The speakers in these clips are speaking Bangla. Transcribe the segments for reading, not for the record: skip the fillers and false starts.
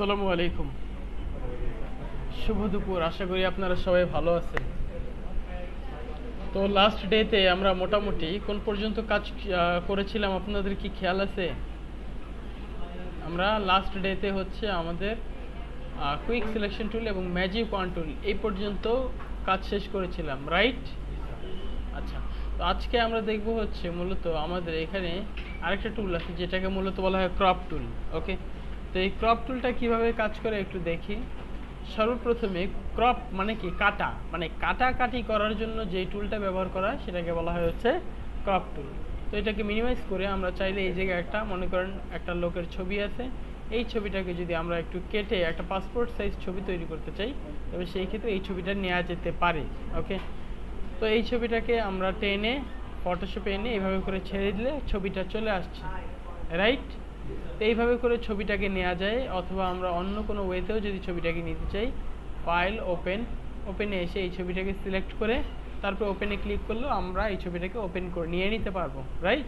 আসসালামু আলাইকুম, শুভ দুপুর। আশা করি আপনারা সবাই ভালো আছেন। তো লাস্ট ডেতে আমরা মোটামুটি কোন পর্যন্ত কাজ করেছিলাম আপনাদের কি খেয়াল আছে? আমরা লাস্ট ডেতে হচ্ছে আমাদের কুইক সিলেকশন টুল এবং ম্যাজিক ওয়ান টুল এই পর্যন্ত কাজ শেষ করেছিলাম, রাইট? আচ্ছা, তো আজকে আমরা দেখব হচ্ছে মূলত আমাদের এখানে আরেকটা টুল আছে যেটাকে মূলত বলা হয় ক্রপ টুল। ওকে, তো এই ক্রপ টুলটা কিভাবে কাজ করে একটু দেখি। সর্বপ্রথমে ক্রপ মানে কি, কাটা, মানে কাটাকাটি করার জন্য যেই টুলটা ব্যবহার করা সেটাকে বলা হয় হচ্ছে ক্রপ টুল। তো এটাকে মিনিমাইজ করে আমরা চাইলে এই জায়গায় একটা, মনে করেন একটা লোকের ছবি আছে, এই ছবিটাকে যদি আমরা একটু কেটে একটা পাসপোর্ট সাইজ ছবি তৈরি করতে চাই, তবে সেই ক্ষেত্রে এই ছবিটা নেওয়া যেতে পারে। ওকে, তো এই ছবিটাকে আমরা টেনে ফটোশপে এনে এইভাবে করে ছেড়ে দিলে ছবিটা চলে আসছে, রাইট? তো এইভাবে করে ছবিটাকে নেওয়া যায়, অথবা আমরা অন্য কোনো ওয়েতেও যদি ছবিটাকে নিতে চাই, ফাইল ওপেনে এসে এই ছবিটাকে সিলেক্ট করে তারপর ওপেনে ক্লিক করলেও আমরা এই ছবিটাকে ওপেন করে নিয়ে নিতে পারবো, রাইট?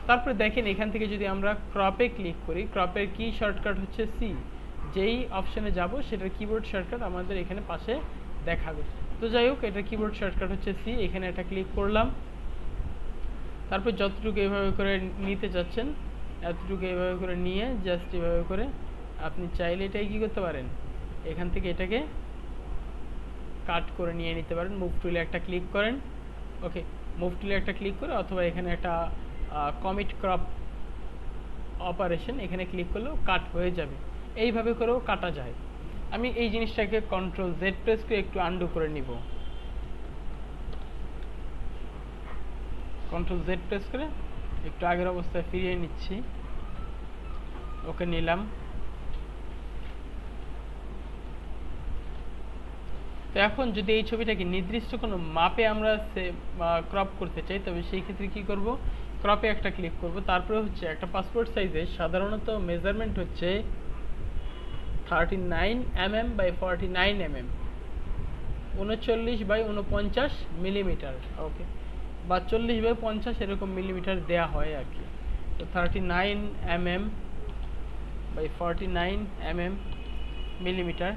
তারপরে দেখেন এখান থেকে যদি আমরা ক্রপে ক্লিক করি, ক্রপের কি শর্টকাট হচ্ছে সি। যেই অপশানে যাব সেটার কিবোর্ড শর্টকাট আমাদের এখানে পাশে দেখাবে। তো যাই হোক, এটার কিবোর্ড শর্টকাট হচ্ছে সি। এখানে এটা ক্লিক করলাম, তারপর যতটুকু এইভাবে করে নিতে চাচ্ছেন এতটুকু এইভাবে করে নিয়ে জাস্ট এইভাবে করে আপনি চাইলে এটাই কী করতে পারেন, এখান থেকে এটাকে কাট করে নিয়ে নিতে পারেন। মুভ টুলে একটা ক্লিক করেন। ওকে, মুভ টুলে একটা ক্লিক করে অথবা এখানে একটা কমিট ক্রপ অপারেশন এখানে ক্লিক করলেও কাট হয়ে যাবে। এইভাবে করেও কাটা যায়। আমি এই জিনিসটাকে কন্ট্রোল জেড প্রেস করে একটু আন্ডু করে নিব। কন্ট্রোল জেড প্রেস করে একটু আগের অবস্থায় ফিরিয়ে নিচ্ছি। ওকে, নিলাম। তো এখন যদি এই ছবিটাকে নির্দিষ্ট কোনো মাপে আমরা ক্রপ করতে চাই, তবে সেই ক্ষেত্রে কি করব, ক্রপে একটা ক্লিক করব। তারপরে হচ্ছে একটা পাসপোর্ট সাইজে সাধারণত মেজারমেন্ট হচ্ছে 39 mm by 49 mm, 39 by 49 millimetre. Okay, বা 40 বাই 50 এরকম মিলিমিটার দেয়া হয় আর কি। তো 39 mm বাই 49 mm মিলিমিটার।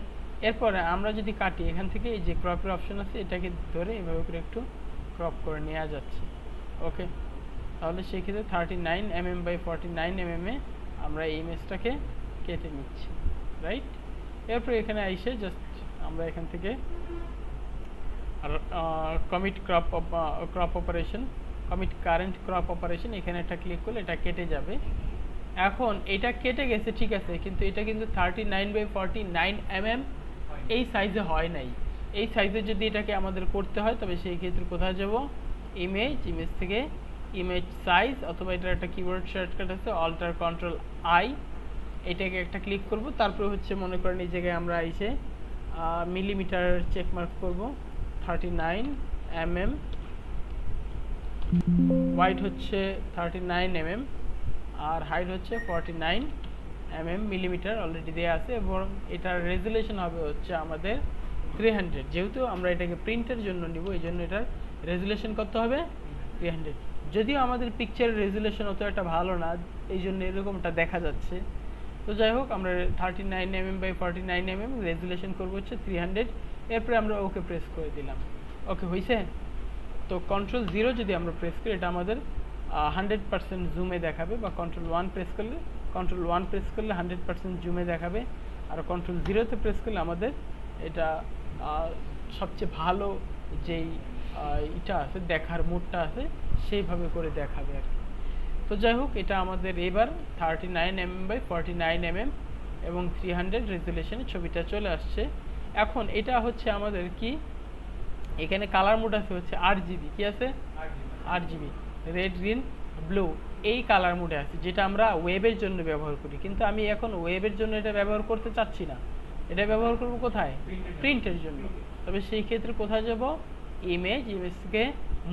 এরপরে আমরা যদি কাটি, এখান থেকে এই যে ক্রপের অপশন আছে এটাকে ধরে এভাবে করে একটু ক্রপ করে নেওয়া যাচ্ছে। ওকে, তাহলে সেই ক্ষেত্রে 39 mm বাই 49 mm এ আমরা এই ইমেজটাকে কেটে নিচ্ছি, রাইট? এরপর এখানে এসে জাস্ট আমরা এখান থেকে commit crop operation, commit current crop operation এখানে একটা ক্লিক করলে এটা কেটে যাবে। এখন এটা কেটে গেছে, ঠিক আছে, কিন্তু এটা কিন্তু 39 বাই 49 mm এই সাইজে হয় নাই। এই সাইজে যদি এটাকে আমাদের করতে হয়, তবে সেই ক্ষেত্রে কোথায় যাব, ইমেজ থেকে ইমেজ সাইজ, অথবা এটার একটা কিবোর্ড শর্টকাট আছে অল্টার কন্ট্রোল আই, এটাকে একটা ক্লিক করব। তারপরে হচ্ছে মনে করেন এই জায়গায় আমরা এসে মিলিমিটার চেক মার্ক করব। 39 mm, ওয়াইড হচ্ছে 39 mm, আর হাইট হচ্ছে 49 mm মিলিমিটার অলরেডি দেওয়া আছে, এবং এটার রেজুলেশন হবে হচ্ছে আমাদের 300। যেহেতু আমরা এটাকে প্রিন্টের জন্য নিব, এই জন্য এটার রেজুলেশন কত হবে, 300। যদিও আমাদের পিকচারের রেজুলেশন অত একটা ভালো না, এই জন্য এরকমটা দেখা যাচ্ছে। তো যাই হোক, আমরা 39 mm বাই 49 mm রেজুলেশন করবো হচ্ছে 300। এরপরে আমরা ওকে প্রেস করে দিলাম। ওকে, হয়েছে? তো কন্ট্রোল 0 যদি আমরা প্রেস করি, এটা আমাদের 100% জুমে দেখাবে, বা কন্ট্রোল 1 প্রেস করলে 100% জুমে দেখাবে, আর কন্ট্রোল 0তে প্রেস করলে আমাদের এটা সবচেয়ে ভালো যেই এটা আছে, দেখার মুডটা আছে, সেইভাবে করে দেখাবে আর কি। তো যাই হোক, এটা আমাদের এবার 39 mm বাই 49 mm এবং 300 রেজুলেশনে ছবিটা চলে আসছে। এখন এটা হচ্ছে আমাদের কি, এখানে কালার মোড আছে হচ্ছে RGB, কি আছে, RGB, রেড, গ্রিন, ব্লু, এই কালার মোডে আছে, যেটা আমরা ওয়েবের জন্য ব্যবহার করি। কিন্তু আমি এখন ওয়েবের জন্য এটা ব্যবহার করতে চাচ্ছি না, এটা ব্যবহার করব কোথায়, প্রিন্টের জন্য। তবে সেই ক্ষেত্রে কোথায় যাব, ইমেজ থেকে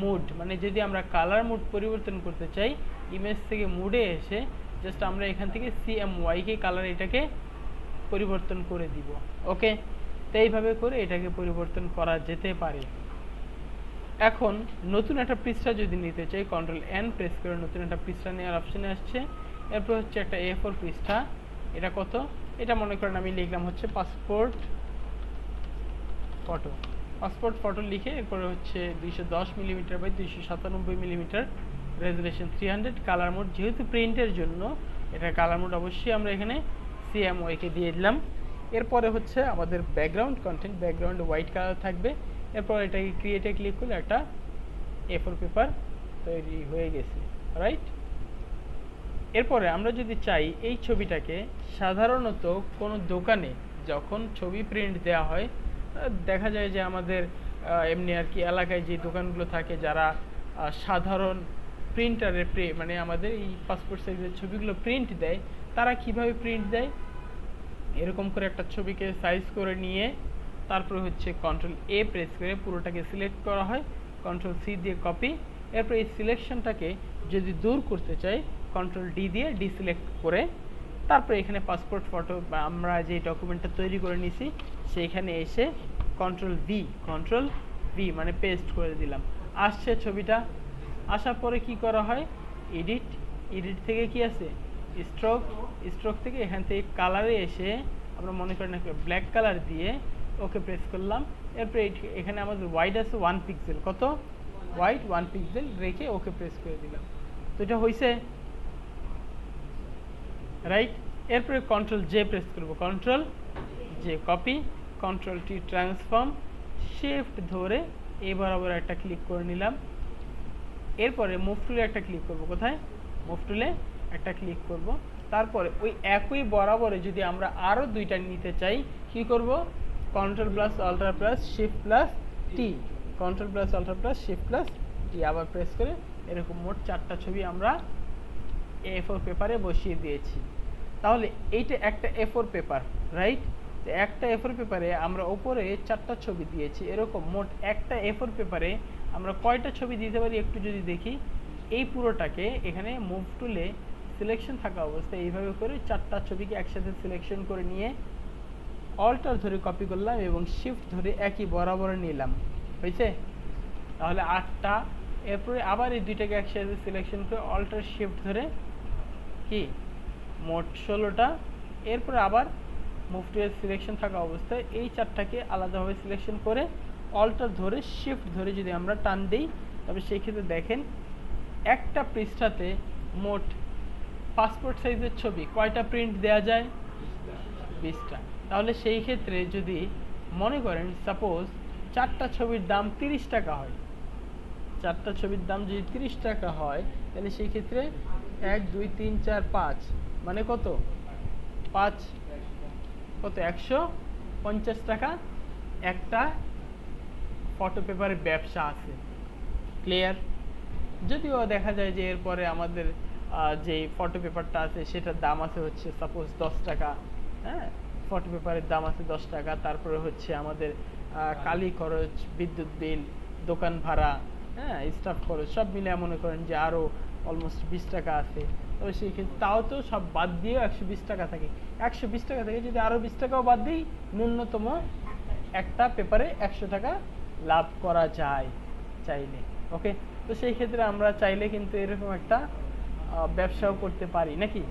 মুড, মানে যদি আমরা কালার মুড পরিবর্তন করতে চাই, ইমেজ থেকে মুডে এসে জাস্ট আমরা এখান থেকে CMYK কালার এটাকে পরিবর্তন করে দিব। ওকে, তো এইভাবে করে এটাকে পরিবর্তন করা যেতে পারে। এখন নতুন একটা পৃষ্ঠা যদি নিতে চাই, কন্ট্রোল N প্রেস করে নতুন একটা পৃষ্ঠা নেওয়ার অপশনে আসছে। এরপর হচ্ছে একটা A4 পৃষ্ঠা, এটা কত, এটা মনে করেন আমি লিখলাম হচ্ছে পাসপোর্ট ফটো। পাসপোর্ট ফটো লিখে এরপরে হচ্ছে 210 millimetre by 297 millimetre, resolution 300, colour mode যেহেতু প্রিন্টের জন্য এটা কালার মোড অবশ্যই আমরা এখানে CMYK দিয়ে দিলাম। এরপরে হচ্ছে আমাদের background content, background white colour থাকবে। এরপর এটাকে ক্রিয়েটে ক্লিক করলে একটা A4 পেপার তৈরি হয়ে গেছে, রাইট। এরপরে আমরা যদি চাই এই ছবিটাকে, সাধারণত কোনো দোকানে যখন ছবি প্রিন্ট দেওয়া হয় দেখা যায় যে আমাদের এমনি আর কি এলাকায় যে দোকানগুলো থাকে যারা সাধারণ প্রিন্টারে মানে আমাদের এই পাসপোর্ট সাইজের ছবিগুলো প্রিন্ট দেয়, তারা কিভাবে প্রিন্ট দেয়, এরকম করে একটা ছবিকে সাইজ করে নিয়ে তারপরে হচ্ছে Ctrl+A প্রেস করে পুরোটাকে সিলেক্ট করা হয়, Ctrl+C দিয়ে কপি। এরপর এই সিলেকশনটাকে যদি দূর করতে চাই Ctrl+D দিয়ে ডিসিলেক্ট করে তারপরে এখানে পাসপোর্ট ফটো বা আমরা যে ডকুমেন্টটা তৈরি করে নিছি সেইখানে এসে Ctrl+V মানে পেস্ট করে দিলাম। আসছে ছবিটা, আসার পরে কি করা হয়, এডিট থেকে কি আছে স্ট্রোক থেকে এখান থেকে কালারে এসে আমরা মনে করেন ব্ল্যাক কালার দিয়ে ওকে প্রেস করলাম। এরপরে এখানে আমাদের হোয়াইট আছে 1 পিক্সেল, কত হোয়াইট 1 পিক্সেল রেখে ওকে প্রেস করে দিলাম। তো এটা হয়েছে, রাইট। এরপরে Ctrl+J প্রেস করব, Ctrl+J copy, Ctrl+T transform, shift ধরে এবার আবার একটা ক্লিক করে নিলাম। এরপরে মুভ টুলে একটা ক্লিক করব, কোথায় মুভ টুলে একটা ক্লিক করব। তারপরে ওই একই বরাবরে যদি আমরা আরও দুইটা নিতে চাই কি করব, Ctrl+Alt+Shift+T, Ctrl+Alt+Shift+T আবার প্রেস করে এরকম মোট 4টা ছবি আমরা A4 পেপারে বসিয়ে দিয়েছি। তাহলে এইটা একটা A4 পেপার, রাইট। একটা A4 পেপারে আমরা উপরে 4টা ছবি দিয়েছি, এরকম মোট একটা A4 পেপারে আমরা কয়টা ছবি দিতে পারি একটু যদি দেখি। এই পুরোটাকে এখানে মুভ টুলে সিলেকশন থাকা অবস্থায় এইভাবে করে 4টা ছবিকে একসাথে সিলেকশন করে নিয়ে অল্টার ধরে কপি করলাম এবং শিফট ধরে একই বরাবর নিলাম, হয়েছে। তাহলে 8টা। এরপরে আবার এই দুইটাকে একসাথে সিলেকশন করে অল্টার শিফট ধরে কি মোট 16টা। এরপরে আবার মুভ টুলের সিলেকশন থাকা অবস্থায় এই 4টাকে আলাদাভাবে সিলেকশন করে অল্টার ধরে শিফট ধরে যদি আমরা টান দিই তবে সেই ক্ষেত্রে দেখেন একটা পৃষ্ঠাতে মোট পাসপোর্ট সাইজের ছবি কয়টা প্রিন্ট দেয়া যায়, 20টা। তাহলে সেই ক্ষেত্রে যদি মনে করেন সাপোজ 4টা ছবির দাম 30 টাকা হয়, 4টা ছবির দাম যদি 30 টাকা হয় তাহলে সেই ক্ষেত্রে 1 2 3 4 5 মানে কত 5 কত 150 টাকা একটা ফটো পেপারের ব্যবসা আছে, ক্লিয়ার। যদিও দেখা যায় যে এরপরে আমাদের যে ফটো পেপারটা আছে সেটার দাম আছে হচ্ছে সাপোজ 10 টাকা, হ্যাঁ, ফটো পেপারের দাম আছে 10 টাকা। তারপরে হচ্ছে আমাদের কালি খরচ, বিদ্যুৎ বিল, দোকান ভাড়া, হ্যাঁ, স্টাফ খরচ সব মিলে মনে করেন যে আরও অলমোস্ট 20 টাকা আছে। তবে সেই ক্ষেত্রে তাও তো সব বাদ দিয়েও 120 টাকা থাকে। 120 টাকা থেকে যদি আরও 20 টাকাও বাদ দিই ন্যূনতম একটা পেপারে 100 টাকা লাভ করা যায় চাইলে, ওকে। তো সেই ক্ষেত্রে আমরা চাইলে কিন্তু এরকম একটা ব্যবসাও করতে পারি নাকি,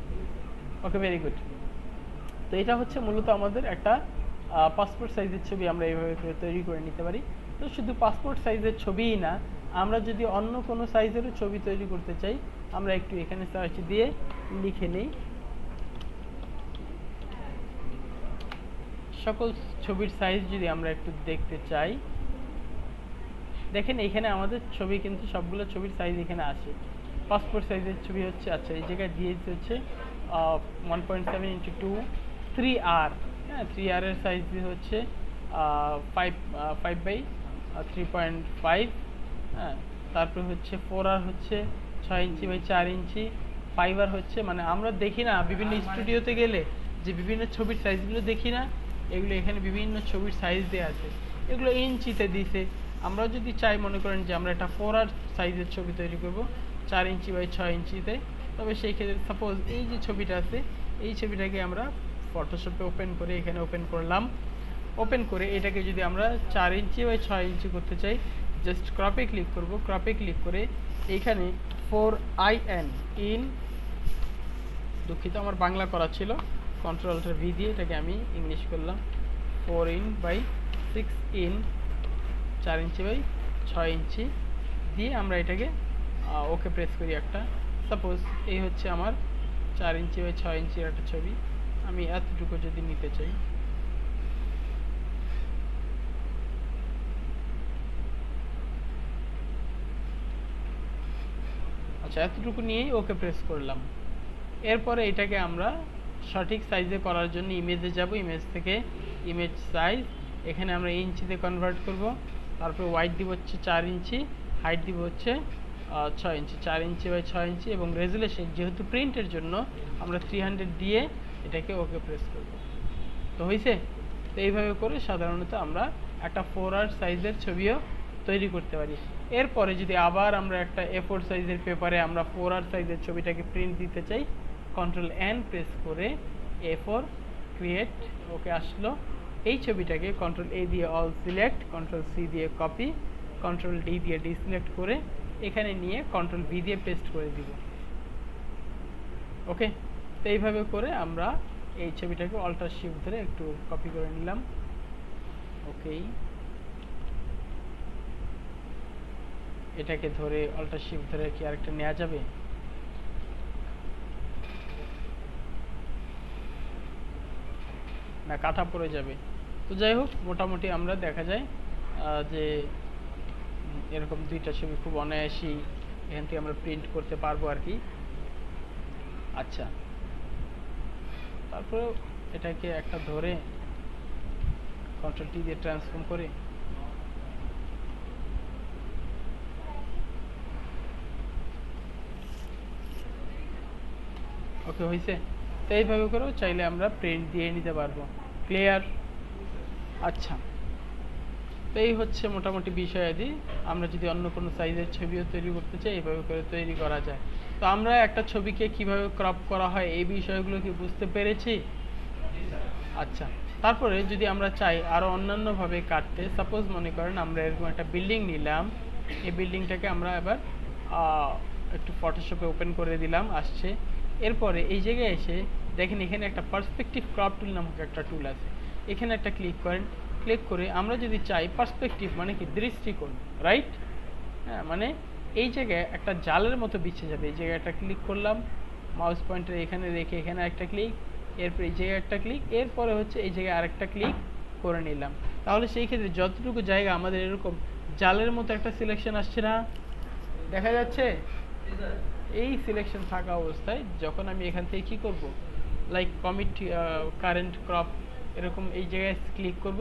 ওকে, ভেরি গুড। তো এটা হচ্ছে মূলত আমাদের একটা পাসপোর্ট সাইজের ছবি আমরা এইভাবে তৈরি করে নিতে পারি। তো শুধু পাসপোর্ট সাইজের ছবিই না, আমরা যদি অন্য কোনো সাইজেরও ছবি তৈরি করতে চাই আমরা একটু এখানে সার্চ দিয়ে লিখে নিই সকল ছবির সাইজ যদি আমরা একটু দেখতে চাই। দেখেন এখানে আমাদের ছবি কিন্তু সবগুলো ছবির সাইজ এখানে আসে। পাসপোর্ট সাইজের ছবি হচ্ছে, আচ্ছা এই জায়গায় দিয়েছে হচ্ছে 1.7 × 2 3R, হ্যাঁ, 3R এর সাইজ হচ্ছে 5/3.5, হ্যাঁ। তারপরে হচ্ছে 4R হচ্ছে 6 ইঞ্চি বাই 4 ইঞ্চি, 5R হচ্ছে, মানে আমরা দেখি না বিভিন্ন স্টুডিওতে গেলে যে বিভিন্ন ছবির সাইজগুলো দেখি না, এগুলো এখানে বিভিন্ন ছবির সাইজ দেওয়া আছে, এগুলো ইঞ্চিতে দিছে। আমরা যদি চাই মনে করেন যে আমরা একটা 4R সাইজের ছবি তৈরি করব 4 ইঞ্চি বাই 6 ইঞ্চিতে, তবে সেই ক্ষেত্রে সাপোজ এই যে ছবিটা আছে এই ছবিটাকে আমরা ফটোশপে ওপেন করে এখানে ওপেন করলাম। ওপেন করে এটাকে যদি আমরা 4 ইঞ্চি বাই 6 ইঞ্চি করতে চাই জাস্ট ক্রপে ক্লিক করব। ক্রপে ক্লিক করে এইখানে 4IN দুঃখিত আমার বাংলা করা ছিল, কন্ট্রোল অল্টার ভি দিয়ে এটাকে আমি ইংলিশ করলাম 4 in by 6 in 4 inch by 6 inch দিয়ে আমরা এটাকে ওকে প্রেস করি একটা। সাপোজ এই হচ্ছে আমার 4 ইঞ্চি বাই 6 ইঞ্চির একটা ছবি, আমি এতটুকু যদি নিতে চাই, আচ্ছা এতটুকু নিয়েই ওকে প্রেস করলাম। এরপরে এটাকে আমরা সঠিক সাইজে করার জন্য ইমেজে যাব, ইমেজ থেকে ইমেজ সাইজ এখানে আমরা ইঞ্চিতে কনভার্ট করব, তারপরে ওয়াইড দিব হচ্ছে 4 ইঞ্চি, হাইট দিব হচ্ছে 6 ইঞ্চি, 4 ইঞ্চি বাই 6 ইঞ্চি, এবং রেজুলেশন যেহেতু প্রিন্টের জন্য আমরা 300 দিয়ে এটাকে ওকে প্রেস করব। তো হয়েছে। তো এইভাবে করে সাধারণত আমরা একটা 4R সাইজের ছবিও তৈরি করতে পারি। এরপরে যদি আবার আমরা একটা A4 সাইজের পেপারে আমরা 4R সাইজের ছবিটাকে প্রিন্ট দিতে চাই, কন্ট্রোল N প্রেস করে A4 ক্রিয়েট, ওকে আসলো। এই ছবিটাকে কন্ট্রোল A দিয়ে অল সিলেক্ট, কন্ট্রোল C দিয়ে কপি, কন্ট্রোল D দিয়ে ডিসিলেক্ট করে এখানে নিয়ে কন্ট্রোল V দিয়ে পেস্ট করে দিব। ওকে, তো এইভাবে করে আমরা এই ছবিটাকে অল্টার শিফট ধরে একটু কপি করে নিলাম। ওকে, এটাকে ধরে অল্টার শিফট ধরে কি আরেকটা নেওয়া যাবে? না, কাটা পড়ে যাবে। তো যাই হোক, মোটামুটি আমরা দেখা যায় যে এরকম দুইটা ছবি খুব অনায়াসেই এখান থেকে আমরা প্রিন্ট করতে পারবো আর কি। আচ্ছা, তারপরে এটাকে একটা ধরে কন্ট্রোল টি দিয়ে ট্রান্সফর্ম করে ওকে হয়েছে। তো এইভাবে করেও চাইলে আমরা প্রিন্ট দিয়ে নিতে পারবো। ক্লিয়ার? আচ্ছা, তো এই হচ্ছে মোটামুটি বিষয়াদি। আমরা যদি অন্য কোনো সাইজের ছবিও তৈরি করতে চাই, এইভাবে করে তৈরি করা যায়। তো আমরা একটা ছবিকে কিভাবে ক্রপ করা হয় এই বিষয়গুলো কি বুঝতে পেরেছি? আচ্ছা, তারপরে যদি আমরা চাই আরও অন্যান্যভাবে কাটতে, সাপোজ মনে করেন আমরা এরকম একটা বিল্ডিং নিলাম, এই বিল্ডিংটাকে আমরা এবার একটু ফটোশপে ওপেন করে দিলাম, আসছে। এরপরে এই জায়গায় এসে দেখেন এখানে একটা পার্সপেক্টিভ ক্রপ টুল নামক একটা টুল আছে, এখানে একটা ক্লিক করেন। ক্লিক করে আমরা যদি চাই পার্সপেক্টিভ মানে কি দৃষ্টিকোণ, রাইট? হ্যাঁ, মানে এই জায়গায় একটা জালের মতো বিছে যাবে। এই জায়গায় একটা ক্লিক করলাম, মাউস পয়েন্টার এখানে রেখে এখানে একটা ক্লিক, এরপর এই জায়গায় একটা ক্লিক, এরপরে হচ্ছে এই জায়গায় আরেকটা ক্লিক করে নিলাম। তাহলে সেই ক্ষেত্রে যতটুকু জায়গা আমাদের এরকম জালের মতো একটা সিলেকশন আসছে না, দেখা যাচ্ছে? এই সিলেকশন থাকা অবস্থায় যখন আমি এখান থেকে কি করব, লাইক কমিট কারেন্ট ক্রপ, এরকম এই জায়গায় ক্লিক করব,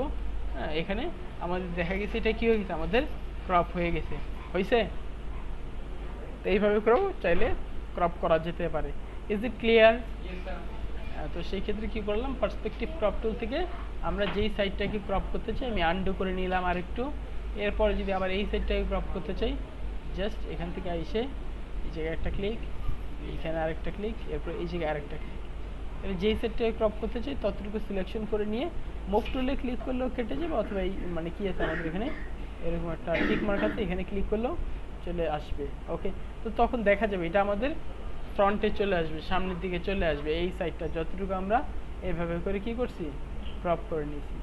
হ্যাঁ, এখানে আমাদের দেখা গেছে এটা কি হয়ে গেছে, আমাদের ক্রপ হয়ে গেছে। হয়েছে? তো এইভাবে করেও চাইলে ক্রপ করা যেতে পারে। Is it clear? তো সেই ক্ষেত্রে কি করলাম, পার্সপেক্টিভ ক্রপ টুল থেকে আমরা যেই সাইডটাকে ক্রপ করতে চাই আমি আনডু করে নিলাম আরেকটু। এরপরে যদি আবার এই সাইডটাকে ক্রপ করতে চাই, জাস্ট এখান থেকে এসে এই জায়গায় একটা ক্লিক, এখানে আরেকটা ক্লিক, এরপর এই জায়গায় আরেকটা ক্লিক। তাহলে যেই সেটটাকে ক্রপ করতে চাই ততটুকু সিলেকশন করে নিয়ে মুভ টুলে ক্লিক করলেও কেটে যাবে, অথবা এই মানে কি আছে আমাদের এখানে এরকম একটা টিক মার্ক আছে, এখানে ক্লিক করলেও চলে আসবে। ওকে, তো তখন দেখা যাবে এটা আমাদের ফ্রন্টে চলে আসবে, সামনের দিকে চলে আসবে। এই সাইডটা যতটুকু আমরা এইভাবে করে কি করছি, ক্রপ করে নিয়েছি।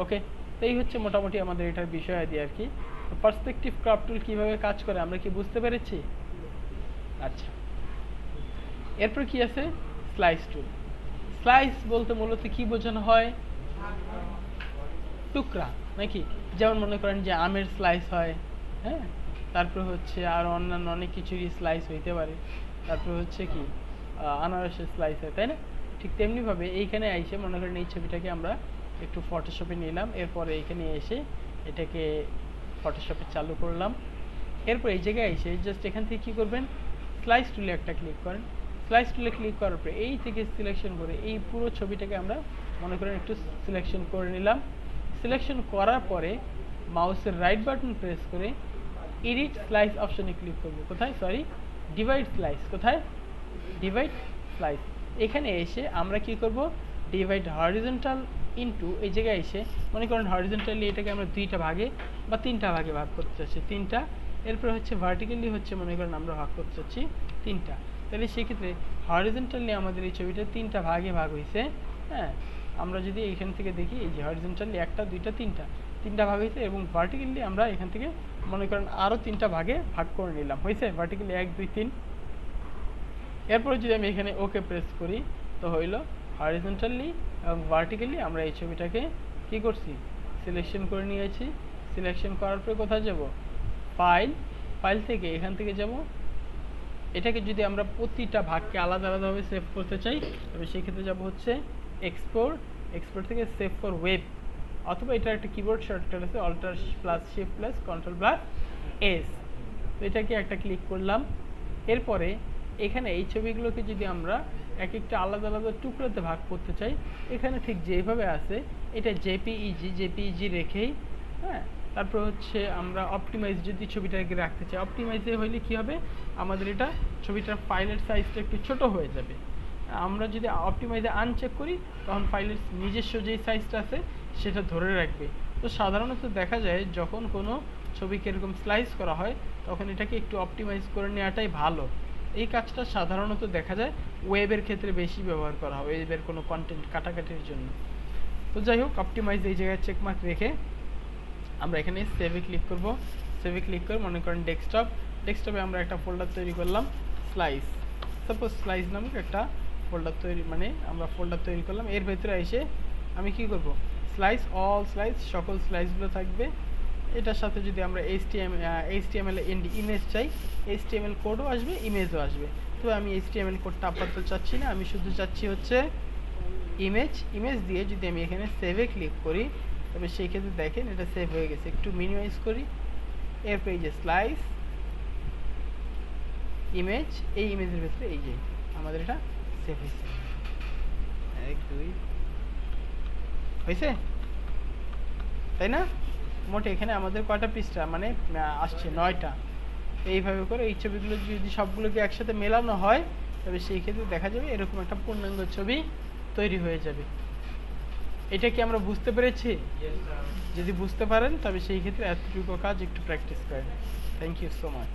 ওকে, তো এই হচ্ছে মোটামুটি আমাদের এটার বিষয় আদি আর কি। পার্সপেক্টিভ ক্রপ টুল কীভাবে কাজ করে আমরা কি বুঝতে পেরেছি? আচ্ছা, এরপর কি আছে, স্লাইস টুল। স্লাইস বলতে মূলত কি বোঝানো হয়, টুকরা নাকি? যেমন মনে করেন যে আমের স্লাইস হয়, হ্যাঁ, তারপর হচ্ছে আর অন্যান্য অনেক কিছুরই স্লাইস হইতে পারে, তারপর হচ্ছে কি আনারসের স্লাইস হয়, তাই না? ঠিক তেমনিভাবে এইখানে এসে মনে করেন এই ছবিটাকে আমরা একটু ফটোশপে নিলাম, এরপরে এইখানে এসে এটাকে ফটোশপে চালু করলাম। এরপর এই জায়গায় এসে জাস্ট এখান থেকে কী করবেন, স্লাইস টুলে একটা ক্লিক করেন। স্লাইস টুলে ক্লিক করার পরে এই থেকে সিলেকশন করে এই পুরো ছবিটাকে আমরা মনে করেন একটু সিলেকশন করে নিলাম। সিলেকশন করার পরে মাউসের রাইট বাটন প্রেস করে এডিট স্লাইস অপশনে ক্লিক করব। কোথায়, সরি, ডিভাইড স্লাইস। কোথায়, ডিভাইড স্লাইস। এখানে এসে আমরা কি করব, ডিভাইড হরিজন্টাল ইনটু, এই জায়গায় এসে মনে করেন হরিজন্টালি এটাকে আমরা দুইটা ভাগে বা তিনটা ভাগে ভাগ করতে চাচ্ছি, তিনটা। এরপর হচ্ছে ভার্টিক্যালি হচ্ছে মনে করেন আমরা ভাগ করতে চাচ্ছি তিনটা। তাহলে সেক্ষেত্রে হরিজন্টালি আমাদের এই ছবিটা তিনটা ভাগে ভাগ হয়েছে, হ্যাঁ, আমরা যদি এখান থেকে দেখি এই যে হরিজন্টালি 1টা 2টা 3টা ভাগ হয়েছে, এবং ভার্টিক্যালি আমরা এখান থেকে মনে করেন আরও 3টা ভাগে ভাগ করে নিলাম, হয়েছে ভার্টিক্যালি 1 2 3। এরপরে যদি আমি এখানে ওকে প্রেস করি তো হইল হরিজন্টালি এবং ভার্টিক্যালি আমরা এই ছবিটাকে কি করছি, সিলেকশন করে নিয়েছি। সিলেকশন করার পরে কোথায় যাব, ফাইল থেকে এখান থেকে যাব, এটাকে যদি আমরা প্রতিটা ভাগকে আলাদা আলাদাভাবে সেভ করতে চাই তবে সেই ক্ষেত্রে যাব হচ্ছে এক্সপোর্ট থেকে সেভ ফর ওয়েব, অথবা এটার একটা কিবোর্ড শর্টকাট আছে alt plus shift plus control plus S. তো এটাকে একটা ক্লিক করলাম। এরপরে এখানে এই ছবিগুলোকে যদি আমরা এক একটা আলাদা আলাদা টুকরোতে ভাগ করতে চাই, এখানে ঠিক যেভাবে আছে এটা জেপিইজি রেখেই, হ্যাঁ, তারপর হচ্ছে আমরা অপটিমাইজ যদি ছবিটাকে রাখতে চাই, অপটিমাইজে হইলে কি হবে, আমাদের এটা ছবিটার ফাইলের সাইজটা একটু ছোট হয়ে যাবে। আমরা যদি অপটিমাইজে আনচেক করি তখন ফাইলের নিজস্ব যেই সাইজটা আছে সেটা ধরে রাখবে। তো সাধারণত দেখা যায় যখন কোনো ছবিকে এরকম স্লাইস করা হয় তখন এটাকে একটু অপটিমাইজ করে নেওয়াটাই ভালো। এই কাজটা সাধারণত দেখা যায় ওয়েবের ক্ষেত্রে বেশি ব্যবহার করা হয়, ওয়েবের কোনো কন্টেন্ট কাটাকাটির জন্য। তো যাই হোক, অপটিমাইজ এই জায়গায় চেকমার্ক রেখে আমরা এখানে সেভে ক্লিক করব। সেভে ক্লিক করে মনে করেন ডেস্কটপে আমরা একটা ফোল্ডার তৈরি করলাম স্লাইস, সাপোজ স্লাইস নামক একটা ফোল্ডার আমরা ফোল্ডার তৈরি করলাম। এর ভেতরে এসে আমি কি করব, অল স্লাইস সকল স্লাইসগুলো থাকবে। এটার সাথে যদি আমরা HTML ইমেজ চাই, HTML কোডও আসবে, ইমেজও আসবে। তো আমি HTML কোডটা আপাতত চাচ্ছি না, আমি শুধু চাচ্ছি হচ্ছে ইমেজ দিয়ে যদি আমি এখানে সেভে ক্লিক করি তবে সেই ক্ষেত্রে দেখেন এটা সেভ হয়ে গেছে। একটু মিনিমাইজ করি, এরপর এই যে স্লাইস ইমেজ, এই ইমেজের ভেতরে এই যে আমাদের এটা সেভ হয়েছে। 1 2 হয়েছে, তাই না? মোটে এখানে আমাদের কয়টা পৃষ্ঠা মানে আসছে 9টা। এইভাবে করে এই ছবিগুলো যদি সবগুলোকে একসাথে মেলানো হয় তবে সেই ক্ষেত্রে দেখা যাবে এরকম একটা পূর্ণাঙ্গ ছবি তৈরি হয়ে যাবে। এটা কি আমরা বুঝতে পেরেছি? যদি বুঝতে পারেন তবে সেই ক্ষেত্রে এতটুকু কাজ একটু প্র্যাকটিস করেন। Thank you so much.